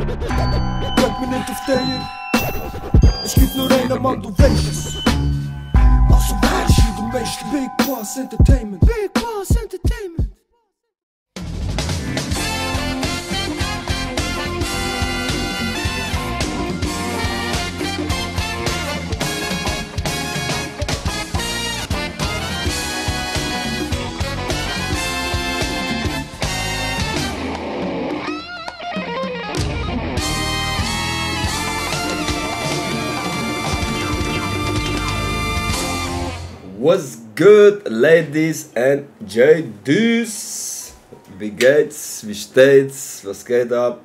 Könnt mir nicht auf dir. Es gibt nur einen Mann, du weißt es. Also wer ist hier der Meister? Big Bas Entertainment. Big Bas Entertainment. What's good, ladies and JDs? Wie geht's? Wie steht's? Was geht ab?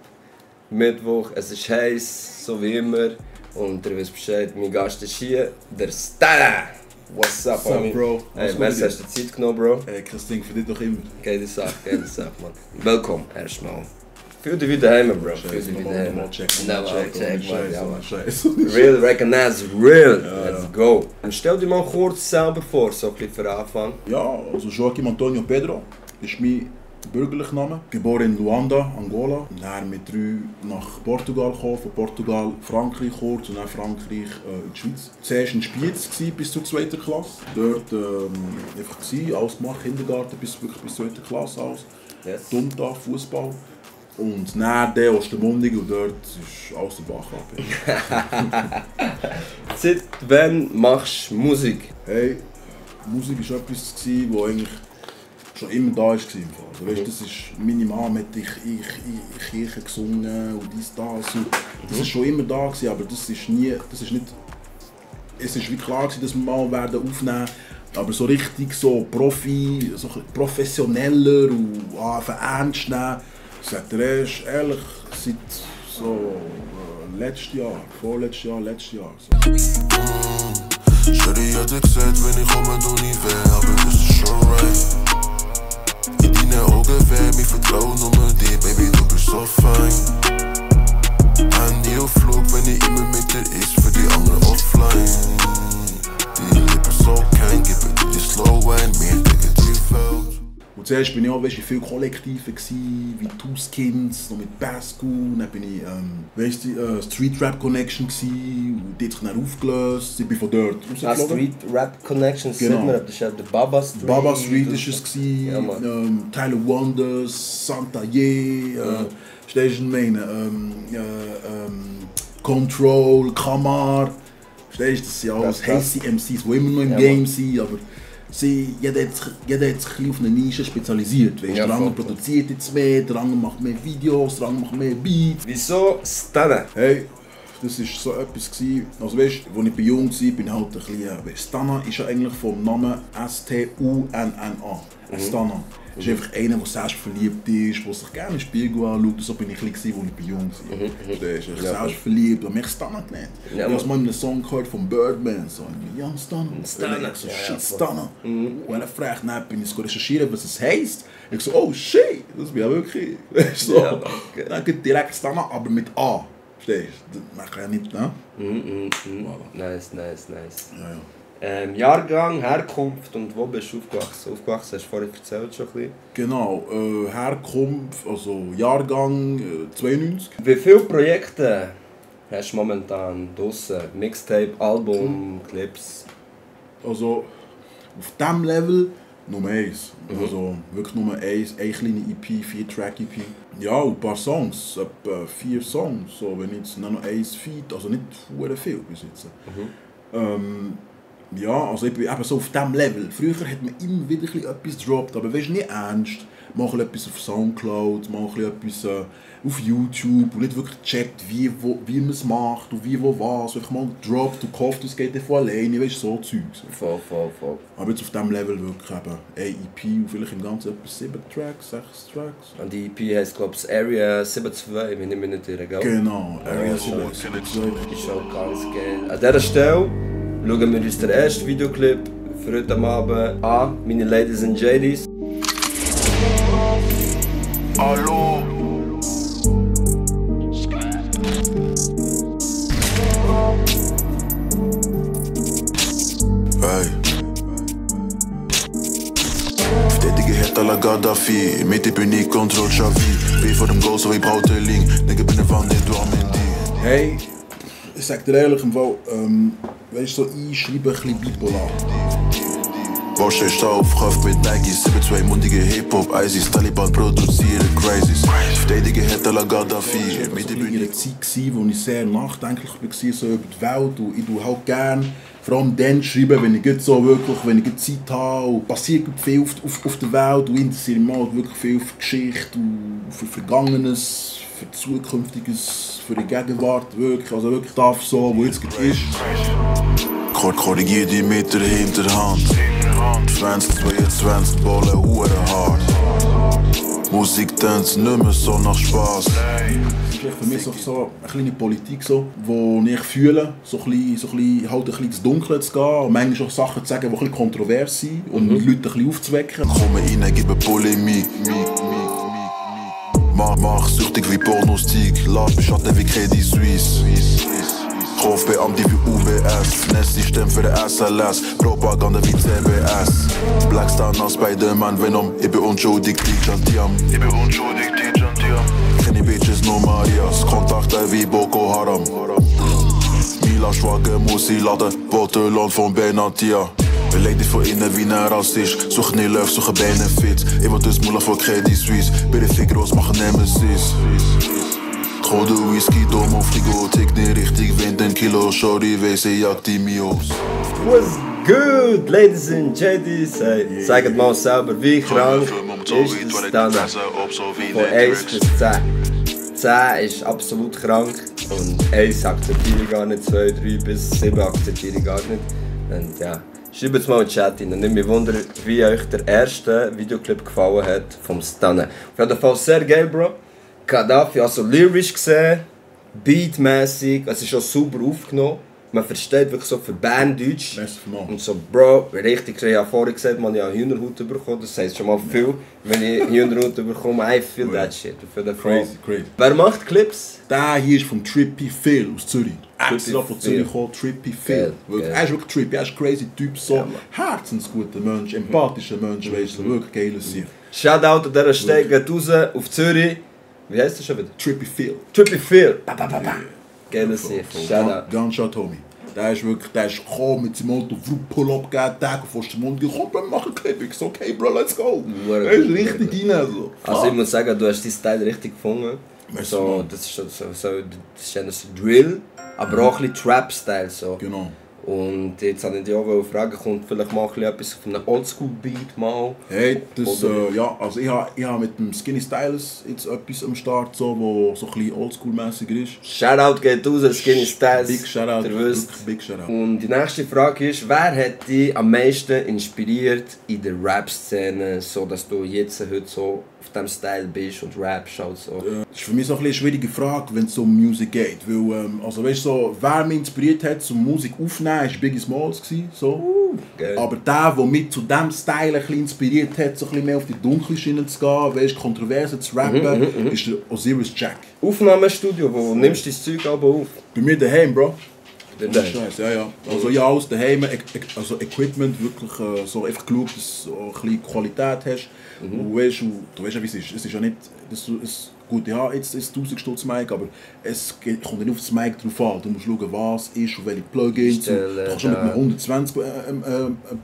Mittwoch, es ist heiß, so wie immer. Und ihr wisst Bescheid, mein Gast ist hier, der Stanna. What's up, homie? Bro? Hey, merci, hast du Zeit genommen, Bro? Kein Ding, für dich doch immer. Geile Sache, man. Willkommen, erstmal. Fühl dich wieder heim, Bro. Fühl dich wieder heim. Check, man. Ja, man. Scheiße. Real, recognize real. Let's go. Stell dir mal kurz selber vor, so ein bisschen für Anfang. Ja, also Joaquim Antonio Pedro ist mein bürgerlicher Name. Geboren in Luanda, Angola. Dann mit 3 nach Portugal gekommen, von Portugal Frankreich kurz und dann Frankreich in die Schweiz. Zuerst in Spiez bis zur 2. Klasse. Dort einfach alles gemacht, Kindergarten bis 2. Klasse aus. Yes. Dunta, Fußball. Und dann der Ostermundig und dort ist alles der Bach ab. Seit wann machst du Musik? Hey, Musik war etwas, das eigentlich schon immer da war. Also, weißt, das ist meine Mama hat in Kirche gesungen und dies, das. Und das ist schon immer da, aber das ist nicht. Es ist wie klar, dass wir mal werden aufnehmen. Aber so richtig so professioneller und ernst nehmen. Seit erst ehrlich seit so vorletztes Jahr. So. Shorty hatte gesagt, wenn ich komme, du nie weh, aber das ist schon right. In deinen Augen weh, mich vertrauen nur dir, Baby, du bist so fein. Handy auf Flug, wenn ich immer mit dir ist, für die anderen offline. Die Lippen so kein, gib mir die Slow Wine, mir gegen die Welt. Und zuerst war ich auch viel kollektiver, wie Two Skins, noch mit Paco. Dann war ich Street Rap Connection und die hat sich dann aufgelöst. Ich bin von dort rausgeflogen. Street Rap Connection, genau. Das ist ja der Baba Street. Baba Street war es. Ja, Tyler Wonders, Santa Ye, Station Main, Control, Kamar. Das sind alles heiße MCs, die immer noch im Game sind. Aber jeder hat sich auf eine Nische spezialisiert. Weißt, der andere produziert jetzt mehr, der andere macht mehr Videos, der andere macht mehr Beats. Wieso Stanna? Hey, das war so etwas. Also weißt, als ich jung war, bin ich halt ein bisschen. Stanna ist ja eigentlich vom Namen S-T-U-N-N-A. Stanna. Das ist einfach einer, der selbstverliebt ist, der sich gerne in den Spiegel anschaut. So bin ich als ich jung war. Der ist selbstverliebt und mich Stanna genannt. Ich habe mal einen Song gehört von Birdman. So, ja, Stanna. So, shit, Stanna. Und dann frage ich, bin ich recherchieren, was es heisst. Ich so, oh shit, das bin ja wirklich. So. Ja, okay. Dann geht direkt Stanna, aber mit A. Verstehst du? Das mache ich ja nicht, ne? Nice. Ja. Jahrgang, Herkunft und wo bist du aufgewachsen? Aufgewachsen hast du vorhin erzählt schon ein bisschen. Genau, Herkunft, also Jahrgang 92. Wie viele Projekte hast du momentan draussen? Mixtape, Album, Clips? Also auf diesem Level Nummer 1. Also wirklich nur eine kleine EP, 4-Track-EP. Ja, und ein paar Songs, etwa 4 Songs. So, wenn jetzt noch ein Feed, also nicht sehr viel bis jetzt. Ja, also ich bin eben so auf diesem Level. Früher hat man immer wieder etwas gedroppt, aber weißt, nicht ernst. Mach etwas auf Soundcloud, mach etwas auf YouTube und nicht wirklich gecheckt, wie man es macht und wie, wo, was. Einfach mal gedroppt und gehofft, es geht von alleine, weißt du, so Zeugs. Voll. Aber jetzt auf diesem Level wirklich eben eine EP und vielleicht im Ganzen etwa 7 Tracks, 6 Tracks. Und die EP heisst, glaube ich, Area 72, wenn ich mich nicht irre, gell? Genau, Area 72. Ist auch ganz geil. An dieser Stelle schauen wir uns den ersten Videoclip für heute Abend an, meine Ladies and JDs. Hallo. Hey. Stetige Herd à la Gaddafi. Mettez puni contrôle Chavi. Wie vor dem Goal, so ich brauche den Link. Nigga bin eine Wand, du Hey, ich sag dir ehrlich im Fall, weißt du, so einschreiben, ein bisschen bipolar. Bau stehst auf, Kraft mit Nike, 7-2 mundige Hip-Hop, Isis, Taliban produzieren Crazies. Verteidige hätte la Gaddafi. Ich war in einer Zeit, wo ich sehr nachdenklich war, so über die Welt. Und ich tue halt gerne, vor allem dann schreiben, wenn ich so wirklich, wenn ich Zeit habe. Und passiert viel auf der Welt. Und interessiere mich halt wirklich viel für Geschichte und für Vergangenes, für Zukünftiges, für die Gegenwart. Wirklich, also wirklich das, so, wo jetzt ist. Korrigier die mit der Hinterhand. 2022 ballen hure hart. Musik tanzt nicht mehr so nach Spaß. Das ist für mich so eine kleine Politik, so, wo ich fühle, so halt ein bisschen ins Dunkle zu gehen und manchmal auch Sachen zu sagen, die ein bisschen kontrovers sind, um die Leute ein bisschen aufzuwecken. Komme rein, gebe Polemik. Mach süchtig wie Pornostik, lad beschatten wie Credit Suisse. Hofbeamte wie UBS, Nestsystem für den SLS, Propaganda wie CBS. Black Stanna, Spider-Man, Venom, ich bin unschuldig, die Chantiam. Keine Bitches, nur Marias, Kontakte wie Boko Haram. Mila Schwager muss ich laden, Waterland von Benatia. Beleidigt von innen wie ein Rassist, such nicht Love, suche Benefits. Ich will das Mullah von Credit Suisse, bitte viel groß machen Nemesis. Gouden Whisky, dom auf Frigo, tick nicht richtig, wenn den Kilo, sorry, weiss ich, jagt die Mios. What's good, ladies and ladies? Hey, sagt mal selber, wie krank ist das dann? Von 1 bis 10. 10 ist absolut krank und 1 akzeptiere ich gar nicht, 2, 3 bis 7 akzeptiere ich gar nicht. Und ja, schreibt es mal in den Chat rein. Nicht mich wundern, wie euch der erste Videoclip gefallen hat vom Stanna. Auf jeden Fall sehr geil, Bro. Gaddafi, also lyrisch gesehen, beatmäßig, es ist auch super aufgenommen. Man versteht wirklich so für Berndeutsch. Und so, Bro, richtig, ich habe vorhin gesagt, man hat Hühnerhaut bekommen, das heisst schon mal viel. Wenn ich Hühnerhaut bekomme, I feel that shit. Crazy. Wer macht Clips? Der hier ist vom Trippy Phil aus Zürich. Extra von Zürich gekommen, Trippy Phil. Er ist wirklich trippy, er ist ein crazy Typ, so herzensguter Mensch, empathischer Mensch, weißt du, wirklich geiler Sieg. Shoutout an dieser Stelle, geht raus auf Zürich. Wie heißt das schon wieder? Trippy Phil. Trippy Phil. Geiler Sieg. Shoutout. Gunshot, Homie. Der ist gekommen mit seinem Auto, Pull-up gegeben, Tag vor dem Mund, komm, wir machen Clip. Ich so, okay, Bro, let's go. Er ist richtig rein. So. Also ich muss sagen, du hast deinen Style richtig gefunden. So, das ist ein Drill, aber auch ein bisschen Trap-Style. So. Genau. Und jetzt wollte ich dich auch fragen, kommt vielleicht mal etwas auf einem Oldschool-Beat mal? Hey, das, ja, also ich habe mit dem Skinny Stylus jetzt etwas am Start, so, wo so ein bisschen oldschool-mässiger ist. Shoutout geht raus, Skinny Stylus. Big Shoutout, Big Shoutout. Und die nächste Frage ist, wer hat dich am meisten inspiriert in der Rap-Szene, so dass du jetzt heute so auf diesem Style bist und rappst? Also. Das ist für mich so eine schwierige Frage, wenn es um Musik geht. Weil, also weißt du, so, wer mich inspiriert hat zum Musik aufnehmen, war Biggie Smalls. So. Aber der mich zu diesem Style ein bisschen inspiriert hat, so ein bisschen mehr auf die dunkle Schiene zu gehen, weißt, kontroverse zu rappen, ist der Osiris Jack. Aufnahmestudio, wo nimmst du dein Zeug aber auf? Bei mir daheim, Bro. Scheiße, ja. Also ja, alles daheim, also Equipment, wirklich so einfach geschaut, dass du ein bisschen Qualität hast. Und du weißt ja, wie es ist. Es ist ja nicht, gut, ja, jetzt ist es 1000 Stutz Mic, aber es kommt nicht auf das Mic drauf an. Du musst schauen, was ist und welche Plugins. Du kannst schon mit einem 120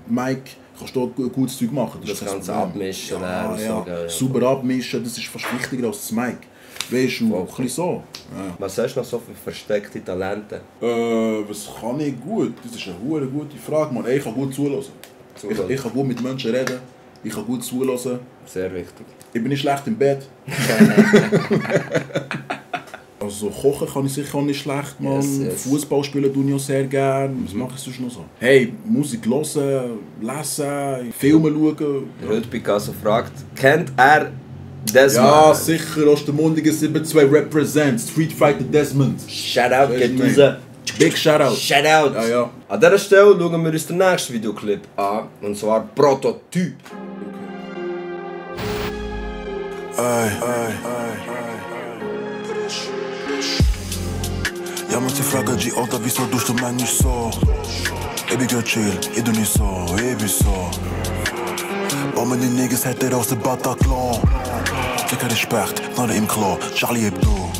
Mic kannst du gutes Zeug machen. Das kannst du abmischen. Super abmischen, das ist fast wichtiger als das Mic. Weißt du, ein bisschen so. Ja. Was hast du noch so für versteckte Talente? Was kann ich gut? Das ist eine gute Frage, man. Ich kann gut zuhören. Ich kann gut mit Menschen reden. Ich kann gut zuhören. Sehr wichtig. Ich bin nicht schlecht im Bett. Also kochen kann ich sicher auch nicht schlecht, man. Yes. Fußball spielen tue ich auch sehr gerne. Was mache ich sonst noch so? Hey, Musik hören, lesen, Filme schauen. Röd Picasso fragt, kennt er Desmond? Ja, sicher. Ostermundigen 72 represent. Street Fighter Desmond. Shoutout geht raus. Big Shoutout. Shoutout. Ja. An dieser Stelle schauen wir uns den nächsten Videoclip an. Und zwar Prototyp. Ja, man sie fragen, die Alter, wieso tust du manchmal so? Ich bin gerade chill, ich tu nicht so, ich bin so. Bau mir die Niggas hätte aus der Bataclan. Dicker Respekt, nach im Klo, Charlie Hebdo.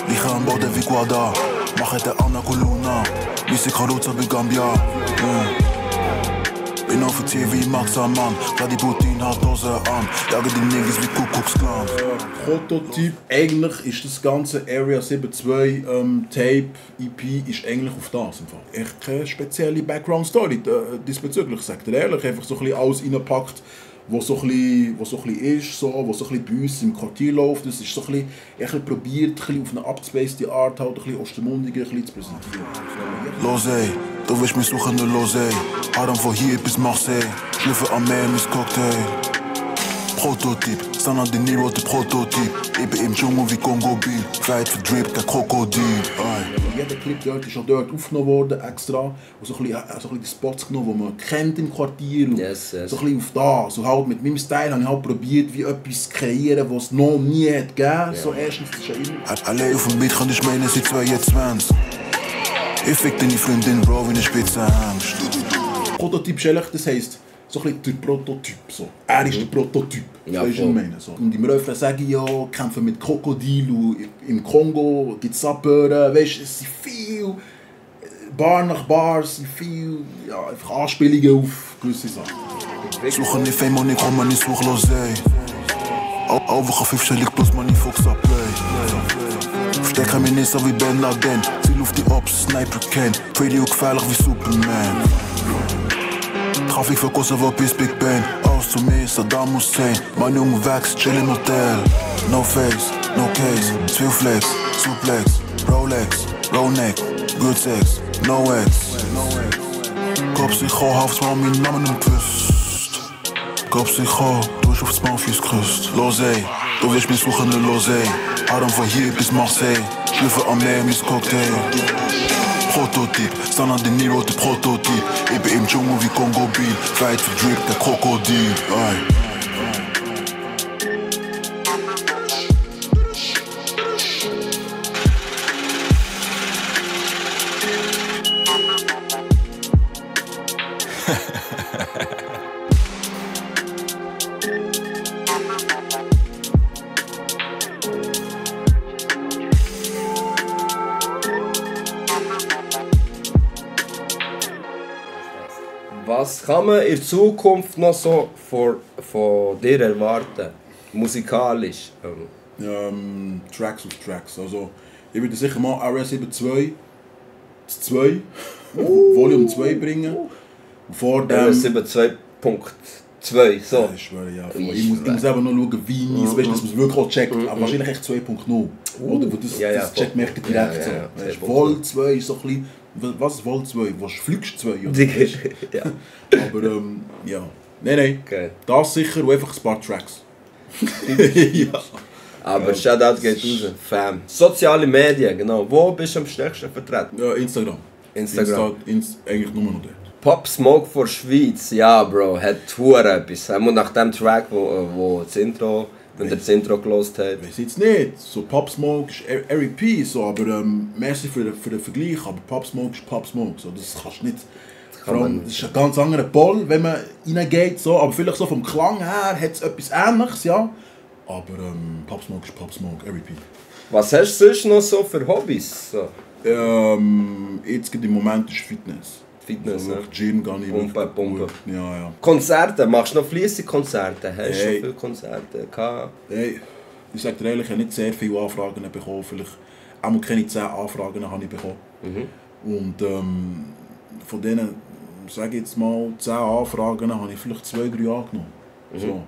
Die Rieche am Boden wie Guada. Mache der Anna Colonna. Misse Karuzza wie Gambia. Bin offizier wie Max Mann. Vladimir hat Hose an. Jage die Niggas wie Kuckucksklan. Prototyp, eigentlich ist das ganze Area 72 Tape, EP, ist eigentlich auf das im Fall. Echt keine spezielle Background-Story diesbezüglich, sagt er ehrlich. Einfach so ein bisschen alles reingepackt, was so ein bisschen ist, so, was so ein bisschen bei uns im Quartier läuft. Das ist so ein bisschen probiert, ein bisschen auf eine abgespacede Art, halt, ein bisschen ostermundiger, ein bisschen zu präsentieren. Los ey, du willst mich suchen, nur los ey. Haram von hier bis Marseille. Schlüpfe am Meer, mis Cocktail. Prototyp, Stanna de Nero, der Prototyp. Ich bin im Dschungel wie Kongo Biel. Flight für Drip, der Krokodil. Jeder Clip dort ist auch dort aufgenommen worden, extra. Und so ein bisschen die Spots genommen, die man kennt im Quartier. Und Yes. So ein bisschen auf das. So halt mit meinem Style habe ich halt probiert, wie etwas zu kreieren, was es noch nie hat gegeben. So erstens, das ist ja immer... Allein auf dem Beat kann ich meinen, sie 22. Ich fick deine Freundin, Bro, wie eine Spitze Angst. Prototyp ist ehrlich, das heisst, so ein bisschen der Prototyp. So. Er ist der Prototyp. Ja, weißt du, was ich meine? So. Und im Refrain sage ich ja, kämpfen mit Krokodil und im Kongo gibt es Abhören. Weißt du, es sind viel Bar nach Bar, es sind viel einfach Anspielungen auf gewisse Sachen. Suche nicht Fame und ich komme nicht suchlos, ey. Auch 5-stellig plus Money Fuchs ab, play. Verstecke mich nicht so wie Ben Laden. Ziel auf die Ops, Sniper kennt. Pretty und gefährlich wie Superman. Traffic für Kosovo bis Big Ben. Aus zu mir, Saddam Hussein. Mein Junge wächst, chill im Hotel. No face, no case. 12 Flex, Suplex, Rolex, Roneck, Good Sex, no ex. Kopfsicher, Haft, war mein Namen im Küst. Kopfsicher, durch aufs Mafias Küst. Los ey, du willst mich suchen, los ey. Haram von hier bis Marseille. Schlüpfe am Meer, mis Cocktail. Prototyp, Stanna de Nero, der Prototyp. Ich bin im Dschungel wie Kongo Biel. Flight für Drip, der Krokodil. Was kann man in Zukunft noch so von dir erwarten? Musikalisch? Tracks auf Tracks. Also, ich würde sicher mal Area 72 Volume 2 bringen. Und vor dem... 72.2, so. Ja, ich schwöre, ja. Ich muss eben noch schauen, wie nice, weißt du, dass man es wirklich auch checkt. Aber wahrscheinlich echt 2.0. Oder? Wo das checkt man echt direkt so. Weißt, Vol 2 ist so ein bisschen... Was ist Vol 2? Was fliegst 2? Oder? Ja. Aber ja. Nein. Okay. Das sicher und einfach ein paar Tracks. Ja. Aber Shoutout geht raus. Fam. Soziale Medien, genau. Wo bist du am stärksten vertreten? Ja, Instagram. Eigentlich nur noch dort. Pop Smoke for Schweiz, ja Bro, hat hure etwas. Einmal nach dem Track, wo das Intro, wenn der das Intro gelost hat. Ich weiß jetzt nicht, so Pop Smoke ist R.E.P. so, aber merci für den Vergleich, aber Pop Smoke ist Pop Smoke, so, das kannst du nicht. Das ist ein ganz anderer Ball, wenn man reingeht, so, aber vielleicht so vom Klang her hat es etwas Ähnliches, ja. Aber Pop Smoke ist Pop Smoke, R.E.P. Was hast du sonst noch so für Hobbys? So? Jetzt im Moment ist Fitness. Fitness, also, Gym gar nicht. Pumpe. Ja. Konzerte, machst du noch fleissig Konzerte? Hast du schon viele Konzerte gehabt? Hey, ich sage dir ehrlich, ich habe nicht sehr viele Anfragen bekommen. Vielleicht auch keine 10 Anfragen habe ich bekommen. Und von denen, sage ich jetzt mal, 10 Anfragen habe ich vielleicht 2-3 angenommen. So.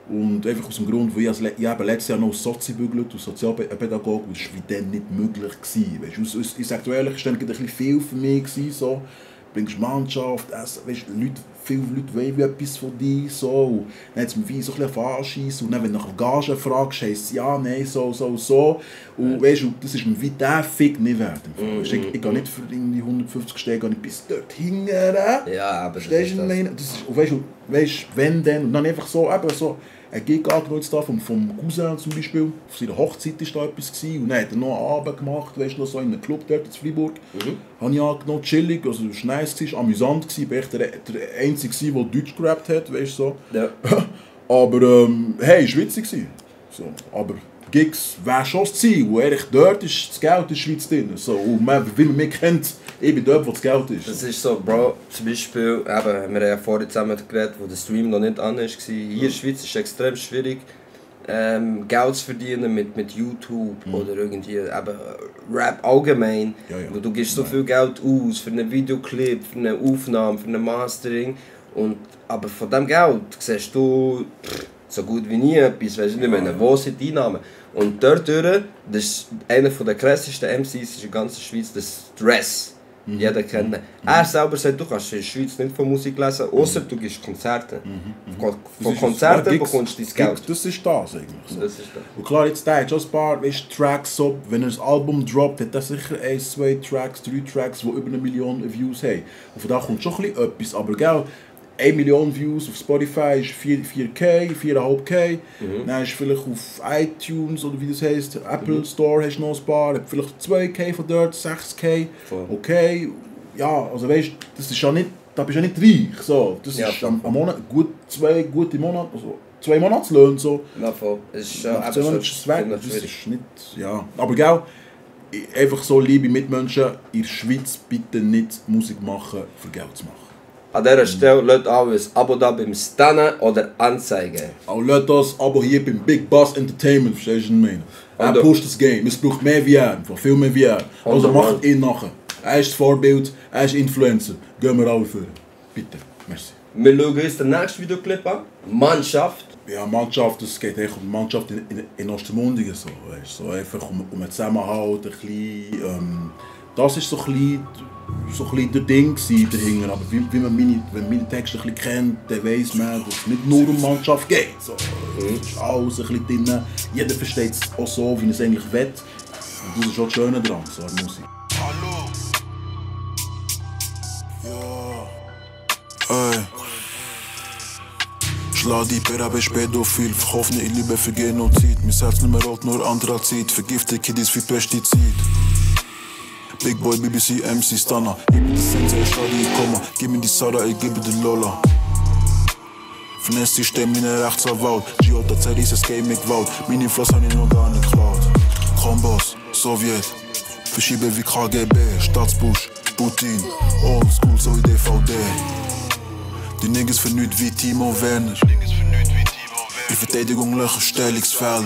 Und einfach aus dem Grund, weil ich habe letztes Jahr noch Sozi bügelt und Sozialpädagoge, das war wie dann nicht möglich gewesen. Weißt, ich sage dir ehrlich, es war ein bisschen viel für mich gewesen, so. Du bringst Mannschaft, weißt, viele Leute wollen etwas von dir, so. Und dann hat es mich wie so ein bisschen anschiessen und dann, wenn du nach Gage fragst, heisst es ja, nein, so. Und weißt du, das ist mir wie der Fick nicht wert. Ich gehe nicht für irgendwie 150 Stege, gehe nicht bis dort hingern. Ja, aber verstehst du, das ist, und weißt, wenn dann, und dann einfach so, eben so, ein Gig angenommen da vom Cousin zum Beispiel, auf seiner Hochzeit war da etwas gewesen, und dann hat er noch einen Abend gemacht, weißt du, noch so in einem Club dort in Freiburg. Habe ich angenommen, chillig, also es war nice, amüsant gewesen, ich war der Einzige, der Deutsch gerappt hat, weißt du so. Ja. Aber hey, es war witzig. So, aber Gigs wäre schon das Ziel. Und ehrlich, dort ist das Geld in der Schweiz drin. So, und wie man mich kennt, ich bin dort, wo das Geld ist. Das ist so, Bro, zum Beispiel, eben, wir haben ja vorhin zusammen geredet, wo der Stream noch nicht an war. Hier in der Schweiz ist es extrem schwierig, Geld zu verdienen mit YouTube oder irgendwie eben Rap allgemein. Ja. Du gibst so viel Geld aus für einen Videoclip, für eine Aufnahme, für ein Mastering. Aber von diesem Geld siehst du so gut wie nie etwas, weißt du nicht mehr, wo sind die Einnahmen. Und dort, das ist einer der krassesten MCs in der ganzen Schweiz, das Stress. Jeder kennt ihn. Er selber sagt, du kannst in der Schweiz nicht von Musik lesen, außer du gibst Konzerte. Von Konzerten bekommst du dein Geld. Das ist das eigentlich. So. Das ist das. Und klar, jetzt der hat schon ein paar Tracks, so, wenn er ein Album droppt, hat er sicher 1, 2 Tracks, 3 Tracks, die über 1 Million Views haben. Und von da kommt schon ein bisschen etwas, aber gell, 1 Million Views auf Spotify ist 4K, 4,5K. Dann ist vielleicht auf iTunes oder wie das heisst, Apple Store hast du noch ein paar, vielleicht 2K von dort, 6K. Okay, ja, also weißt du, das ist ja nicht, da bist du ja nicht reich. So. Das ist am Monat gut 2 gute Monate, also 2 Monatslöhne. So. Ja, voll. Es ist schon das ist nicht, ja. Aber gell, einfach so, liebe Mitmenschen, in der Schweiz bitte nicht Musik machen, für Geld zu machen. An dieser Stelle lasst auch ein Abo da beim Stanna oder Anzeigen. Auch lasst das Abo hier beim Big Bas Entertainment, verstehst du, was ich meine? Er pusht das Game, es braucht mehr wie er, viel mehr wie er. Also macht ihn nachher. Er ist das Vorbild, er ist Influencer. Gehen wir alle für. Bitte, merci. Wir schauen uns den nächsten Videoclip an. Mannschaft. Ja, Mannschaft, es geht echt um die Mannschaft in Ostermundigen. So, weißt, so einfach um einen Zusammenhalt, ein bisschen, das ist so ein bisschen der Ding dahinter. Aber wenn man meine Texte ein bisschen kennt, dann weiss man, dass es nicht nur um Mannschaft geht. So, es ist alles ein bisschen drin. Jeder versteht es auch so, wie er es eigentlich will. Und das ist auch das Schöne daran, so an Musik. Hallo. Ja. Ey. Schlag die Pera bei Spädophil, verkauf nicht in Liebe für Genozid. Mein Herz nicht mehr rot, nur Anthrazit, vergiftet Kiddies wie Pestizid. Big Boy, BBC, MC, Stanna. Ich bin der Sensei, ich schau die Komma. Gib mir die Sarah, ich gebe die Lola. Finesse die Stimme in der Rechtsanwalt. Giota zerriss das Game mit Gewalt. Meine Floss hab ich noch gar nicht geklaut. Kombos, Sowjet. Verschiebe wie KGB, Staatsbusch, Putin. Old School, so wie DVD. Die Niggas vernüht wie Timo Werner. Die Verteidigung löcher, Stellungsfehler.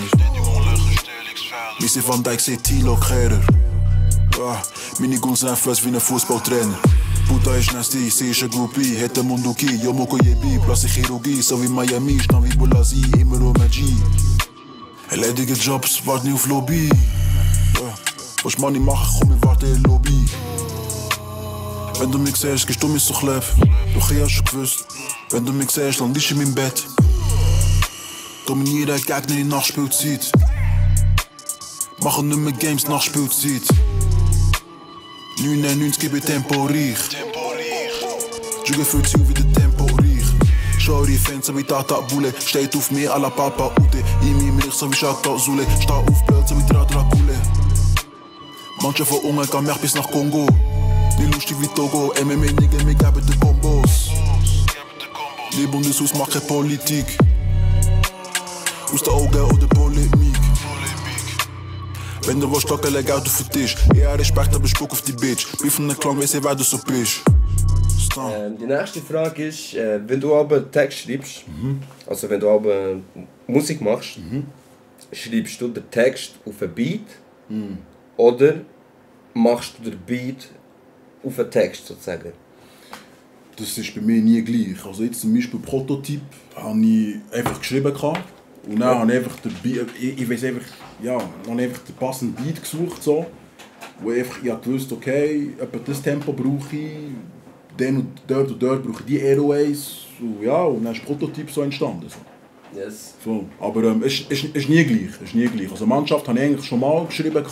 Missie Van Dijk, seht Tilo Kehrer. Meine Guns zijn fles wie een voetbaltrainer. Puta is nasty, ze is een groupie. Het een munduki, yo moko jebi. Plastic chirurgie, zo wie Miami. Staan wie Bolazi, immer om G. Erledige jobs, wacht niet op lobby. Was man niet mag, kom in wacht in lobby. Wenn du mich siehst, gehst du mich so kleef. Doch ich hab schon gewusst. Wenn du mich siehst, dann liegst du in meinem Bett. Dominiere, kijk naar die Nachtspielzeit. Machen nicht mehr Games Nachtspielzeit. 99 gebe Tempo reich. Jugge fühlt sich wie der Tempo reich. Sorry Fans, so wie Tata Bule. Steht auf mir, alla Papa Ute. In meinem Licht, so wie Chata Zule. Sta auf Blöd, so wie Dracula. Manche von Ungarn kann mich bis nach Kongo. Nicht lustig wie Togo, MMA Nigga, mir geben die Kombos. Die Bundeshaus macht keine Politik. Aus den Augen oder Polemik. Wenn du was stocken, leg out auf den Tisch. Ja, Respekt, aber spuck auf die Bitch. Wie von der Klang, weiss ich, wer du so bist. Die nächste Frage ist, wenn du aber einen Text schreibst, also wenn du aber Musik machst, schreibst du den Text auf einen Beat oder machst du den Beat auf einen Text sozusagen? Das ist bei mir nie gleich. Also jetzt zum Beispiel Prototyp habe ich einfach geschrieben. Und dann habe ich einfach den Beat, ich weiss einfach, ja, dann habe ich einfach den passenden Beat gesucht, so, wo ich einfach, ich wusste, okay, etwa das Tempo brauche ich, dann und dort brauche ich die Airways, und ja, und dann ist Prototyp so entstanden. So. Yes. So, aber es ist nie gleich, Also Mannschaft habe ich eigentlich schon mal geschrieben,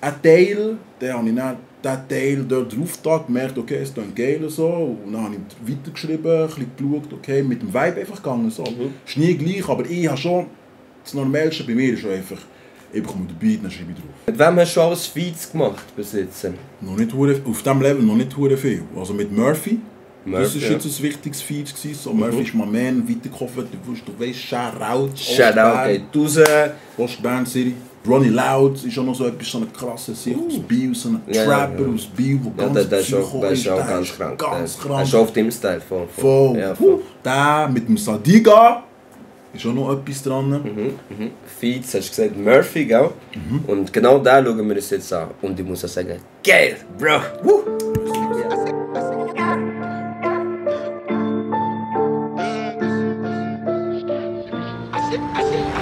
ein Teil, dann habe ich dann den Teil dort drauf gemerkt, okay, es klingt geil so, und dann habe ich weitergeschrieben, ein bisschen geschaut, okay, mit dem Vibe einfach gegangen. So. Ist nie gleich, aber ich habe schon, das Normalste bei mir ist schon einfach, ich bekomme den Beat, dann schreibe ich drauf. Mit wem hast du schon alles Feats gemacht bis jetzt? Noch nicht auf diesem Level noch nicht viel. Also mit Murphy, Das war jetzt ein wichtiges Feed. So, Murphy ist mein Man, weitergekauft, du weißt, Shoutout. Shoutout geht raus. Ostbahn City. Ronnie Loud ist auch noch so etwas, so eine krasse Sicht aus Biel, so ein Trapper aus Biel, der ganz psycho ist. Der ist auch ganz krank. Ganz krank. Er ist auf dem Style. Voll. Ja, voll. Der mit dem Sadiga ist auch noch etwas dran. Feeds, hast du gesagt, Murphy, gell? Und genau da schauen wir uns jetzt an. Und ich muss auch sagen, geil, Bro!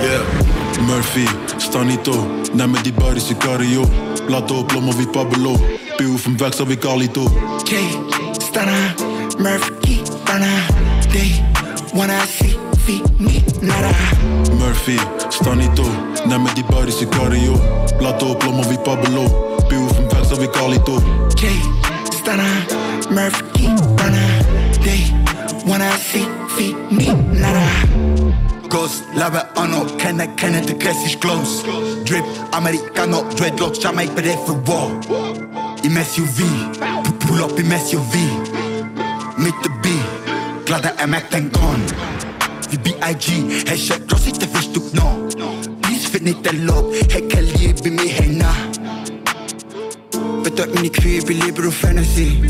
Yeah, Murphy, Stanito, neem me die body sicario. Plato, plomo wie Pablo, Piu auf dem Weg so wie Carlito. Stanna, Murphy, Stanna, they wanna see me, nada. Murphy, Stanito, neem me die body sicario. Plato, plomo wie Pablo, Piu auf dem Weg so wie Carlito. Stanna, Murphy, Stanna, they wanna see me, nada. Ghost, lava anno, kenne de classisch glows. Drip, americano, dreadlocks, Jamaica ready for war. Im SUV, pull up im SUV. Mit de B, glada Mac den Gun. Wie B.I.G, hey check, cross it, wirst du noch. Please fit nicht der Lob, hey Kelly, bei mir, hey na. Bedeutet mir nicht viel, bin lieber auf Fantasy.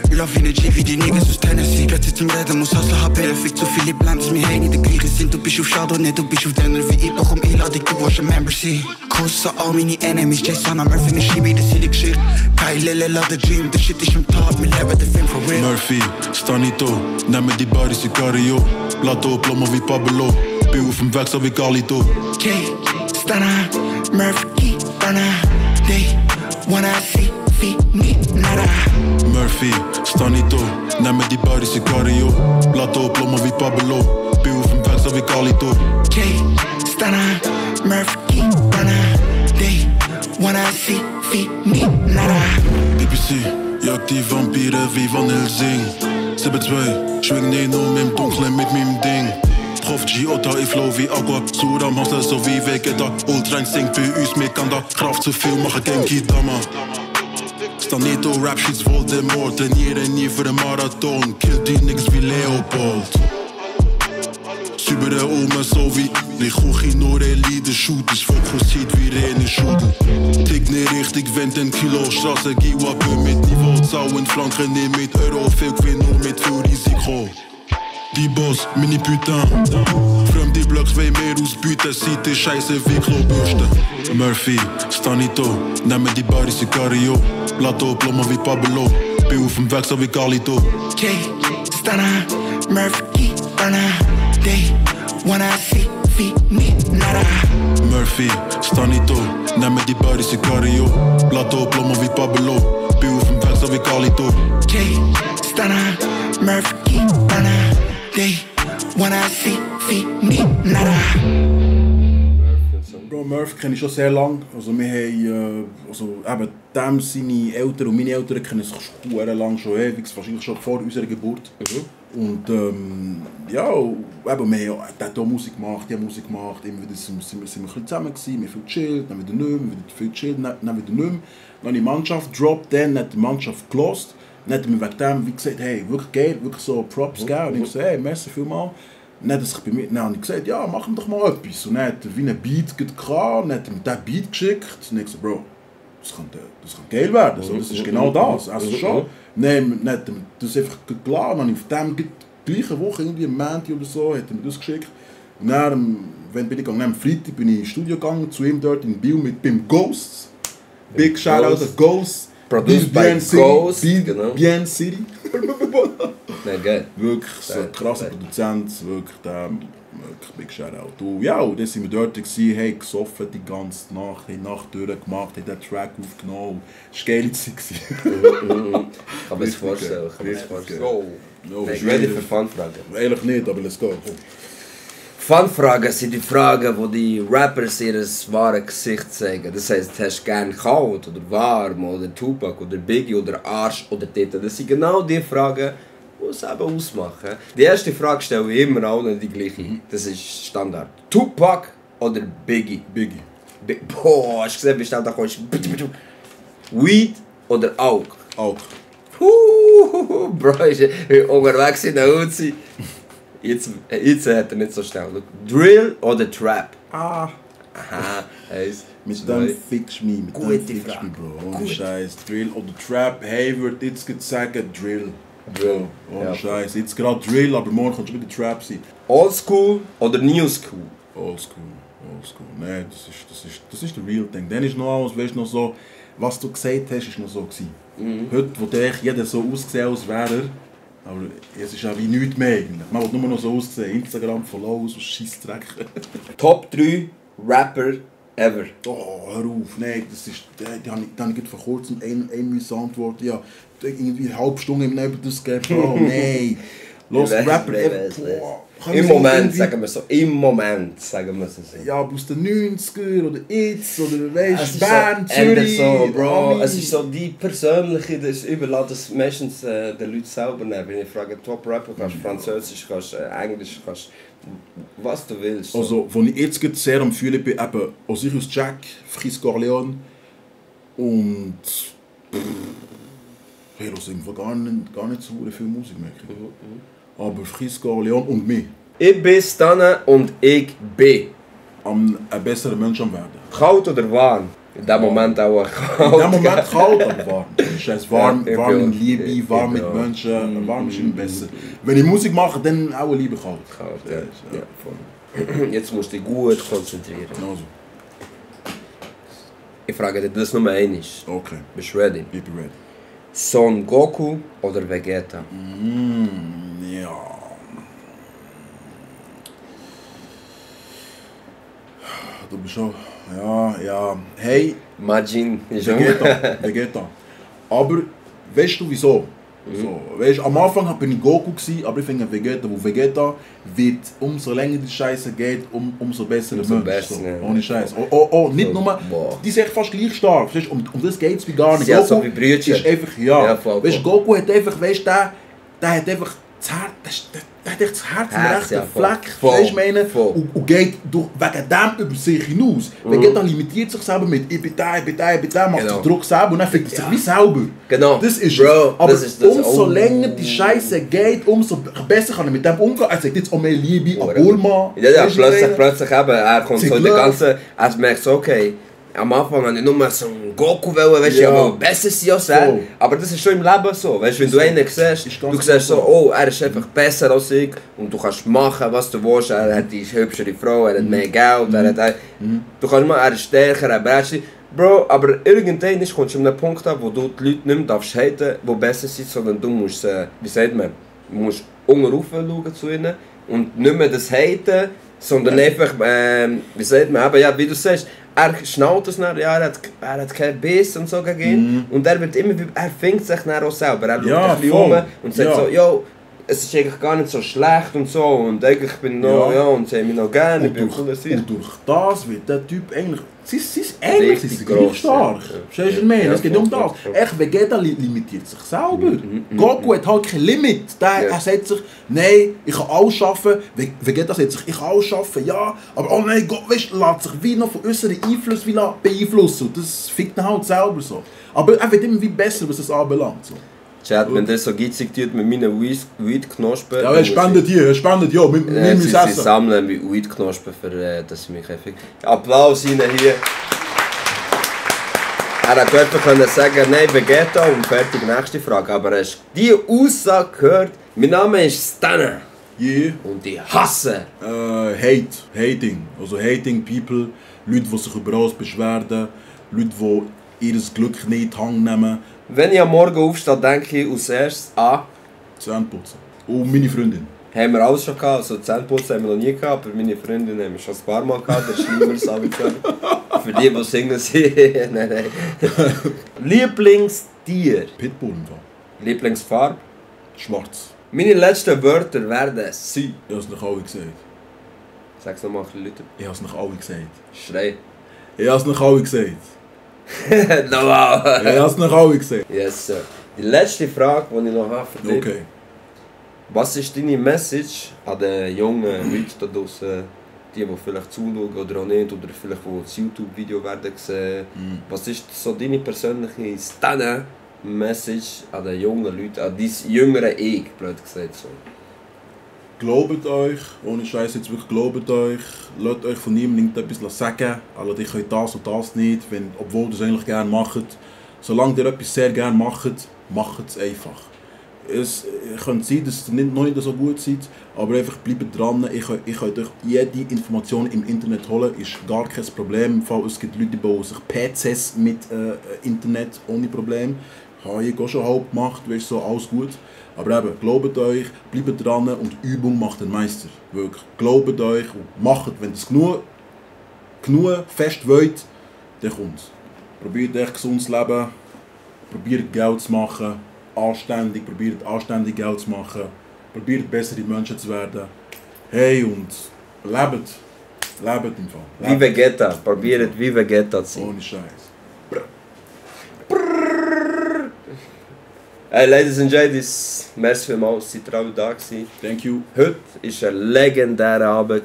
Love wie ne G wie die Niggas aus Tennessee. Plötzlich zum Reden muss Hustler haben, fick zu viele Blinds, dass wir hey nicht der gleiche sind. Du bist auf Chardonnay, du bist auf Denner wie ich, doch Einladung, du willst ein Member sein. Kuss an all meine Enemies, Jason am Murphy, ne Schiebe, das ist die Geschichte. Geile Lila, der Dream, der Shit ist am Top, wir leben den Film for real. Murphy, Stanito, neem me die body sicario. Plato, plomo wie Pablo, Piu auf dem Weg so wie Carlito. Stanna, Murphy, Stanna, they wanna see me, nada. Murphy, Stanito, neem me die body sicario. Plato, plomo wie Pablo, Piu auf dem Weg so wie Carlito. Stanna, Murphy, Stanna, they wanna see me, nada. BBC, jagt die Vampire wie Van Helsing. 7-2, schwing den im Dunklen mit meinem Ding. Prof G, Otta, ich flow wie Aqua. Suram, Hustle, so wie Vegeta. Ultra Instinct für uns, mir kann da Kraft zu viel machen, Genki Dama. Stanito, Rap Sheets, Voldemort. Trainieren nie für den Marathon. Kill die niggas wie Leopold. Sübere Ome, so wie ich Kuchi, nur Elite Shooters. Fokussiert wie Rene Schudel. Tick ne richtig, wenn den Kilo Straße. Giwappe mit Niveau, Zauen, Flanken, ne mit Euro. Viel Gewinn, nur mit viel Risiko. Die Boss, mini putain. Fremd die Blocks, weh mehr ausbieten. Sieht die Scheiße wie Klobürste. Murphy, Stanito, neem me die body sicario. Plato, plomo wie Pablo, Piu auf dem Weg so wie Carlito. Stanna, Murphy, Stanna, they wanna see me, nada. Murphy, Stanito, neem me die body sicario. Plato, plomo wie Pablo, Piu auf dem Weg so wie Carlito. Stanna, Murphy, Stanna, they wanna see me, nada. Bro, Murphy kenne ich schon sehr lange. Also wir haben, eben dem seine Eltern und meine Eltern kennen sich schon lang, schon ewig, wahrscheinlich schon vor unserer Geburt. Und ja, eben, wir haben auch Musik gemacht, die haben Musik gemacht, immer wieder sind wir ein bisschen zusammen gewesen, wir viel gechillt, dann wieder nicht mehr, wieder viel gechillt, dann wieder nicht mehr. Dann die Mannschaft gedroppt, dann hat die Mannschaft gelost. Dann hat mir wegen dem wie gesagt, hey, wirklich geil, wirklich so Props gegeben. Und ich gesagt, hey, merci vielmals. Dann hat er sich bei mir, dann habe ich gesagt, ja, machen wir doch mal etwas. Und dann hat er wie einen Beat gehabt, dann hat er mir diesen Beat geschickt. Und ich gesagt, Bro, das kann geil werden, so, das ist genau das. Also schon. Dann hat er mir das einfach geladen. Und auf dem gleichen Woche, irgendwie am Montag oder so, hat er mir das geschickt. Und dann, wenn bin ich gegangen, am Freitag bin ich ins Studio gegangen, zu ihm dort in Biel beim Ghost. Big Shoutout an Ghost. Produced by Ghost, genau. Bien City. Nein, geil. Wirklich so ein krasser Produzent, wirklich wirklich Big Shoutout. Und ja, und dann sind wir dort gewesen, hey, gesoffen die ganze Nacht, haben Nacht durchgemacht, haben den Track aufgenommen. Das war geile Zeit. Kann man sich vorstellen. No, Bist du ready für Fun-Fragen? Eigentlich nicht, aber let's go. Fun-Fragen sind die Fragen, wo die Rappers ihr wahres Gesicht zeigen. Das heisst, hast du gerne kalt oder warm oder Tupac oder Biggie oder Arsch oder Tete. Das sind genau die Fragen, die es eben ausmachen. Die erste Frage stelle ich immer allen die gleiche. Das ist Standard. Tupac oder Biggie? Biggie. Boah, hast du gesehen, wie schnell da kommst? Weed oder Alk? Alk. Bro, ist unterwegs in der Uzi. Jetzt hat er nicht so schnell. Drill oder Trap? Ah. Aha, eins. Mit zwei. dem fix me, mit Gute dem fix Frage. me, Bro. Ohne Gut. Scheiß. Drill oder Trap. Hey, würde jetzt sagen Drill. Drill. Ohne Ja. Scheiß. Jetzt gerade Drill, aber morgen kann schon wieder Trap sein. Oldschool oder New School? Oldschool. Oldschool. Nein, das ist der real Thing. Dann ist noch alles, weißt du, noch so, was du gesagt hast, ist noch so gewesen. Heute, wo jeder so ausgesehen als wäre er, aber es ist ja wie nichts mehr eigentlich. Man will nur noch so aussehen. Instagram Follow, so Scheissdreck. Top 3 Rapper ever. Oh, hör auf, nein, das ist, die habe ich vor kurzem ein antworten. Ja, irgendwie eine halbe Stunde über das gegeben. Oh, nein. Los, Rapper, Im Moment, sagen wir so. Im Moment, sagen wir so. Ja, aber aus den 90er oder jetzt oder weißt du, Es Bern, ist so, Zürich, so, Bro, Ami. es ist so die persönliche, das überlässt das meistens den Leuten selber nehmen. Wenn ich frage, Top-Rapper, kannst du Französisch, kannst du Englisch, kannst was du willst. So. Also, wo ich jetzt gerade sehr am Fühlen bin, eben Osiris Jack, Fris Corleone und... Ich höre irgendwo gar nicht so viel Musik, merke ich. Aber Fris Corleone und mich. Ich bin Stanna und ich bin Ein besserer Mensch am werden. kalt oder warm? In dem Moment auch kalt. In dem Moment kalt, aber warm. Scheiß warm, Ja, ich warm in bin- Liebe, ich warm bin mit auch. Menschen, warm ist immer besser. Wenn ich Musik mache, dann auch lieber kalt. Kalt, ja. Ja, voll. Jetzt musst du dich gut konzentrieren. Also, Ich frage dich das nur einmal. okay, Bist du ready? ich bin ready. Son Goku oder Vegeta? Ja. Du bist schon. Ja. Hey, Majin ist auch. Vegeta. Aber weißt du wieso? So, weißt, am Anfang bin ich Goku, aber ich finde Vegeta, wo Vegeta wird, umso länger die Scheiße geht, umso besser der Umso Mensch. besser, So, ja. ohne Scheiß. Oh, nicht So, nur, boah. die sind echt fast gleich stark. Verstehst? Um das geht es wie gar nicht. Sie hat so wie Brüder. ist einfach, Ja, voll, weißt, voll. Goku hat einfach, weißt, der hat einfach das Herz, der hat echt das Herz im Herz, rechten ja, voll. Fleck, Voll, weißt du, meine? voll. Und geht wegen dem über sich hinaus. Vegeta limitiert sich selber mit ich bin da, macht Genau. den Druck selber und dann fickt er sich wie selber. Genau. Das ist Bro, es. Aber das ist das. umso Oh. länger die Scheiße geht, umso besser kann er mit dem umgehen. Er sagt jetzt auch mehr Liebe an Ja, Bulma. ja, Weisst du, was ich meine? plötzlich eben, er kommt Sie so in der glaubt- ganzen, er merkt so, okay, am Anfang habe ich nur so einen Goku wollen, weißt du, Ja. ja, aber besser sein als er. Voll. Aber das ist schon im Leben so, weißt du, wenn du einen siehst, Ist du ganz siehst so, genau oh, er ist einfach besser als ich und du kannst machen, was du willst, er hat die hübschere Frau, er hat mehr Geld, du kannst mal, er ist stärker, er ist Bro, aber irgendwann kommst du an einen Punkt an, wo du die Leute nicht mehr darfst haten, die besser sind, sondern du musst, wie sagt man, du musst unten rauf schauen zu ihnen und nicht mehr das haten, sondern einfach, wie sagt man, eben, ja, wie du sagst, er schnallt es dann, ja, er hat keinen Biss und so gegen ihn und er wird immer, er findet sich dann auch selber, er schaut Ja, ein bisschen voll. um und sagt Ja. so, yo, es ist eigentlich gar nicht so schlecht und so und eigentlich bin ich noch, Ja. ja, und sie haben mich noch gerne, ich Und bin ein cooler Sieg. durch das wird der Typ eigentlich. Sie eigentlich Richtig sind sie gleich gross, stark. ja. Verstehst du, was ich meine? Ja, Es geht voll, um das. voll, voll. Echt, Vegeta limitiert sich selber. Goku hat halt kein Limit. Ja. Er sagt sich, nein, ich kann alles schaffen. Vegeta sagt sich, ich kann alles schaffen, ja. Aber oh nein, Gott, weißt, lässt sich wie noch von äußeren Einflüssen beeinflussen. Und das fickt ihn halt selber so. Aber er wird immer wie besser, was das anbelangt. So. Chat, wenn das so gitzig tut mit meinen Weed-Knospen. Ja, er spendet hier, wir müssen Sie essen. sammeln mit Weed-Knospen, für, dass sie mich heftig. Applaus Ihnen hier. Er hat einfach können sagen, nein, Vegeta und fertig, nächste Frage. Aber hast du die Aussage gehört? Mein Name ist Stanna Yeah. und ich hasse. Hating. Also hating people, Leute, die sich über alles beschweren, Leute, die ihr Glück nicht in die Hand nehmen, Wenn ich am Morgen aufstehe, denke ich als erstes an, Zähneputzen. Und meine Freundin. haben wir alles schon gehabt, also Zähneputzen haben wir noch nie gehabt, aber meine Freundin haben wir schon ein paar Mal gehabt, der Schlimmeres für die Single sind. Nein. Lieblingstier. Pitbull im Fall. Lieblingsfarbe. Schwarz. Meine letzten Wörter werden sein. Ich habe es nicht alle gesagt. Sag's nochmal ein bisschen lauter. Ich habe es nicht alle gesagt. Schrei. Ich habe es nicht alle gesagt. Nochmal. Ich habe es nicht alle gesagt. Yes, sir. Die letzte Frage, die ich noch habe für dich. Okay. Was ist deine Message an den jungen Leuten da draussen, die vielleicht zuschauen oder auch nicht, oder vielleicht die das YouTube-Video werden sehen? Was ist so deine persönliche Stanna Message an den jungen Leuten, an dein jüngere Ich, blöd gesagt so? Glaubt euch, ohne Scheiß jetzt wirklich glaubt euch, lasst euch von niemandem etwas sagen, also ich könnt das und das nicht, obwohl ihr es eigentlich gerne macht. Solange ihr etwas sehr gerne macht, macht es einfach. Es könnte sein, dass ihr noch nicht so gut seid, aber einfach bleibt dran. Ich könnt euch jede Information im Internet holen, ist gar kein Problem. Es gibt Leute, die bauen sich PCs mit Internet ohne Problem. Habe ich auch schon halb gemacht, weißt so, alles gut. Aber eben, glaubt euch, bleibt dran und Übung macht den Meister. Wirklich, glaubt euch und macht, wenn ihr es genug fest wollt, dann kommt es. Probiert echt gesund zu leben, probiert Geld zu machen, probiert anständig Geld zu machen, probiert bessere Menschen zu werden. Hey, und lebt im Fall. Wie Vegeta, probiert wie Vegeta zu sein. Ohne Scheiß. Hey, Ladies and Ladies, merci vielmals, seid ihr alle da gewesen. Thank you. Heute war ein legendärer Abend.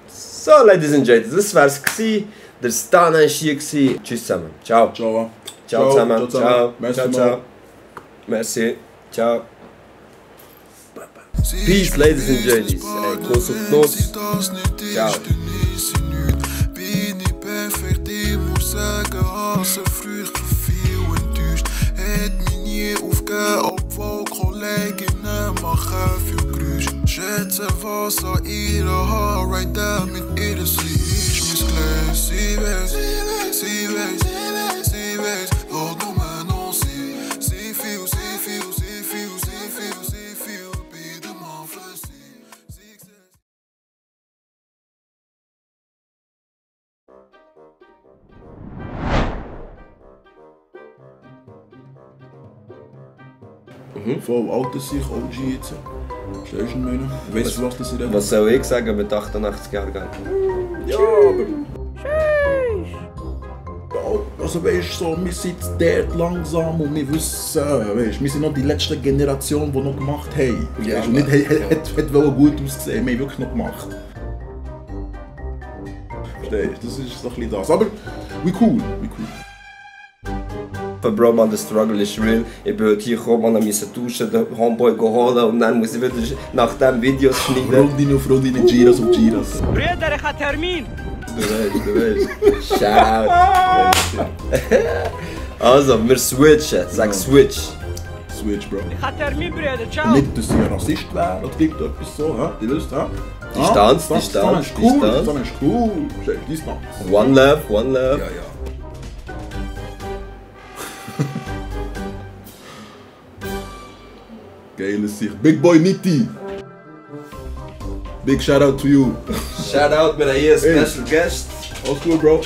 So, Ladies and Ladies, das war's gewesen. Der Stanna war hier. Tschüss zusammen. Ciao. Ciao. Ciao zusammen. Ciao. Merci. Ciao, ciao. Merci. Ciao. Peace, Ladies and Ladies. Kuss auf die Nuss. Ciao. Bin nicht perfekt, ich muss sagen, hasse früh viel enttäuscht. Hätt mich nie aufgegeben, obwohl Kolleginnen machen viel Geräusch. Schätze, was an ihrer Haar, right there mit ihr, sie ist mein Glas. Sie weiß, wat noem me non, sie viel, be the man for Voll alter sich OG jetzt. Verstehst du meine? Weißt du, was das ist? Was soll ich sagen mit 88 Jahren? Ja, aber... Also weißt du, so, wir sind dort langsam und wir wissen, weißt, wir sind noch die letzte Generation, die noch gemacht haben. Ja, weißt, und nicht hat gut ausgesehen, wir haben wirklich noch gemacht. Verstehst du? Das ist so ein bisschen das. Aber wie cool. Bro, man, der Struggle ist real. Ich bin heute hier gekommen, man musste duschen, den Homeboy holen und dann muss ich wieder nach dem Video schneiden. Freundinnen, Giras und Giras. Brüder, ich habe Termin! Du weißt. Shout. Also, wir switchen. Sag Switch. Switch, Bro. Ich habe Termin, Brüder, ciao! Nicht, dass ich ein Rassist wäre oder irgendetwas so, hä? Die wisst, hä? Distanz. Das ist cool. Distanz. One love. Ja. Geiles Sicht. Big Boy Nitti. Big shout out to you. Shout out, wir haben hier einen Special Guest. Alles cool, Bro.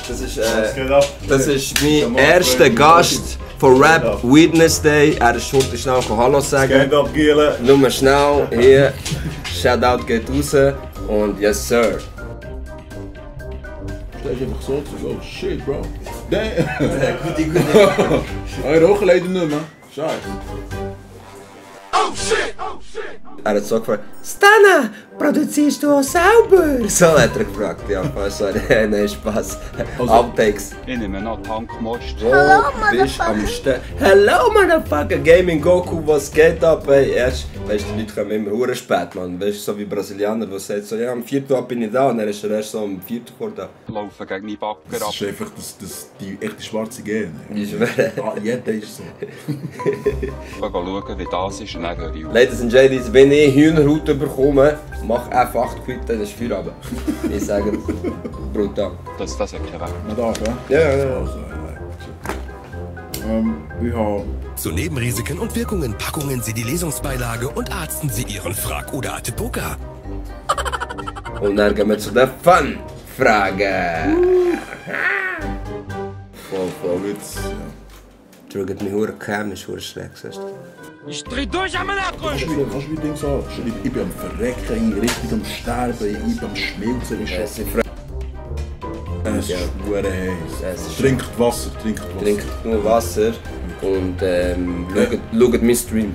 Das ist mein erster Gast von Rap Weednesday. Er ist schuld, schnell Hallo sagen. Geht ab, Giele. Nur schnell hier. Shout out geht raus. Und yes, sir. Stell dich einfach so zu. Oh shit, Bro. Damn. Gute. Ich rauche leider nicht mehr. Scheiße. Er hat so gefragt, Stanna, produzierst du auch selber? So hat er gefragt, ja, sorry, nein, Spaß. Outtakes. Ich nehme noch Tankmost. Hello, Motherfucker. Hello, Motherfucker. Gaming Goku, was geht ab? Hey, erst, weißt du, die Leute kommen immer hure spät, man. Weißt du, so wie Brasilianer, die sagen so, ja, am 4. Uhr bin ich da und dann ist er erst so am 4. Uhr da. Laufen gegen die Backer ab. Das ist einfach die echte schwarze Gene. Ich schwöre. Jeder ist so. Schauen, wie das ist und dann höre ich auf. Ladies and Ladies, wenn ich Hühnerhaut bekomme, mach F8 quit, dann ist Feierabend. Ich sage brutal. Das hat keinen Weg. Na da, gell? Ja. Also, wir haben... Zu Nebenrisiken und Wirkungen packungen Sie die Lesungsbeilage und arzten Sie Ihren Frag- oder Atipuka. Und dann gehen wir zu der Fun-Frage. Voll Witz, ja. Drückt mich hure chemisch, hure schräg, sagst du? Ich dreh durch am Akku! Kannst du wie Ding sagen? Ich bin am Verrecken, richtig am Sterben, ich bin am Schmelzen. Es ist hure heiß. Trinkt Wasser. Trinkt nur Wasser und schaut meinen Stream.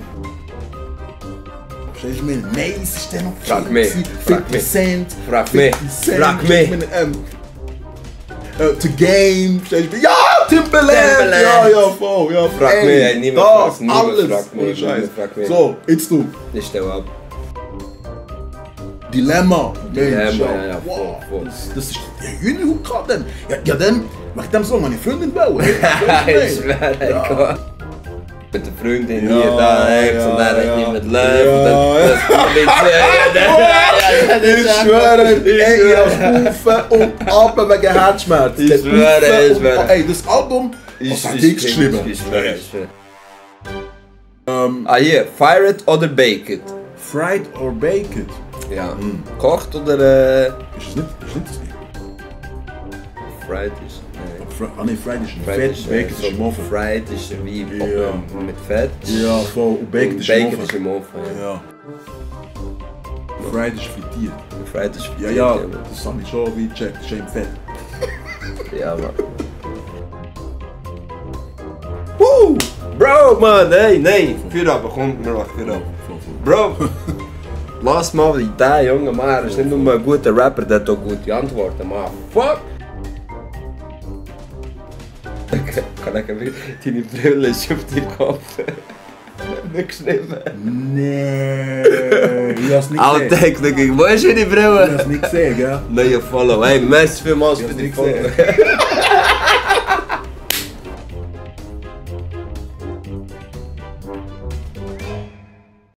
Verstehst du mir? Nein, es ist der noch Frag mich. 50%. Frag mich. To game. Verstehst du mir? Ja! Timberland! Ja, voll, ja. Frag mich, ey, niemand das, fragt, niemand alles. fragt mich, Oh, Scheiße. niemand fragt mich. So, jetzt du. Ich stell ab. Dilemma. Dilemma, Mensch, ja, wow. voll. Das ist der Hühnerhut gehabt dann. Ja, dann, wegen dem Song, meine Freundin wollen. Ich schwöre, ey, mit der Freundin hier, da, Ex, und dann hat die mit Löw, und dann Ich schwöre, ey, ich hab Haufen und ab wegen Herzschmerz. Ich schwöre. Ey, das Album, was hat nichts geschrieben? Ich schwöre. Hier, Fire it oder Bake it? Fried or baked? Ja. Kocht oder Ist es nicht das nicht? Fried ist? Nee, Fried ist ein Fried Fett, ist, baked ist so im Ofen. Fried ist wie Ja. mit Fett. Ja, voll. Und baked Und ist im Bacon ist Ofen. im Ofen. Ja. Ja. Fried ist frittiert. Fried ist Ja, das habe ich schon wie gecheckt, das ist im Fett. Ja, Mann. Bro, Mann, hey, nein. Für ab, komm, wir machen für ab. Bro, lass mal in den jungen Mann, ist nicht nur ein guter Rapper, der hat auch gute Antworten, Mann. Fuck! Kann ich deine Brille ist auf deinem Kopf. Nicht geschrieben. Nee, ich hab's nicht gesehen. Outtake, wo ist deine Ich Brille? hab's nicht gesehen, gell? Neue Follow, hey, merci vielmals für Ich hab's die nicht Follow. gesehen.